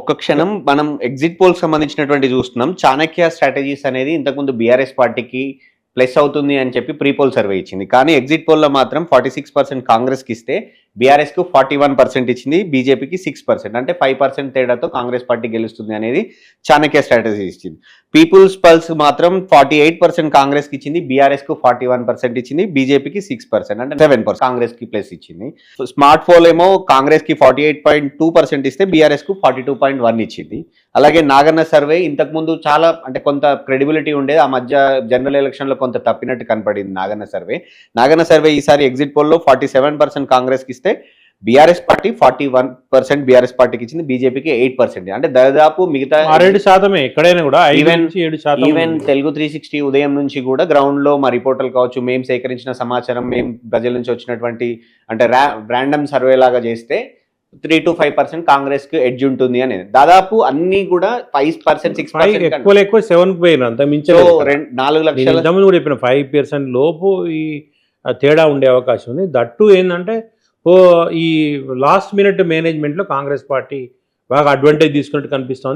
ఒక్క క్షణం మనం ఎగ్జిట్ పోల్స్ సంబంధించినటువంటి చూస్తున్నాం. చాణక్య స్ట్రాటజీస్ అనేది ఇంతకుముందు బీఆర్ఎస్ పార్టీకి ప్లస్ అవుతుంది అని చెప్పి ప్రీ పోల్ సర్వే ఇచ్చింది. కానీ ఎగ్జిట్ పోల్లో మాత్రం 46% కాంగ్రెస్కి ఇస్తే బీఆర్ఎస్కు 41% ఇచ్చింది, బీజేపీకి 6%. అంటే 5% తేడాతో కాంగ్రెస్ పార్టీ గెలుస్తుంది అనేది చాణక్య స్ట్రాటజీ ఇచ్చింది. పీపుల్స్ పల్స్ మాత్రం 48% కాంగ్రెస్కి ఇచ్చింది, బీఆర్ఎస్కు 41% ఇచ్చింది, బీజేపీకి 6% అంటే 7% కాంగ్రెస్కి ప్లస్ ఇచ్చింది. స్మార్ట్ పోల్ ఏమో కాంగ్రెస్కి 48.2% ఇస్తే బీఆర్ఎస్కు 42.1 ఇచ్చింది. అలాగే నాగన్న సర్వే ఇంతకుముందు చాలా అంటే కొంత క్రెడిబిలిటీ ఉండేది, ఆ మధ్య జనరల్ ఎలక్షన్లో కొంత తప్పినట్టు కనపడింది నాగన్న సర్వే ఈసారి ఎగ్జిట్ పోల్లో 47% కాంగ్రెస్కి ఇస్తే బీఆర్ఎస్ పార్టీ 41% బీఆర్ఎస్ పార్టీకి ఇచ్చింది, బీజేపీకి 8%. అంటే దాదాపు మిగతా 6-7 ఎక్కడైనా కూడా ఈవెన్ తెలుగు 360 ఉదయం నుంచి కూడా గ్రౌండ్ లో మా రిపోర్టర్లు కావచ్చు, మేము సేకరించిన సమాచారం, మేము ప్రజల నుంచి వచ్చినటువంటి అంటే ర్యాండమ్ సర్వే లాగా చేస్తే 3 to 5% కాంగ్రెస్ కి ఎడ్జ్ ఉంటుంది అనేది. దాదాపు అన్ని కూడా 5%, 6% ఎక్కువ 7 పోయిన అంత మించి 4 లక్షల కూడా చెప్పిన 5% లోపు ఈ తేడా ఉండే అవకాశం ఉంది. దట్టు ఏంటంటే ఈ లాస్ట్ మినిట్ మేనేజ్మెంట్లో కాంగ్రెస్ పార్టీ బాగా అడ్వాంటేజ్ తీసుకున్నట్టు కనిపిస్తోంది.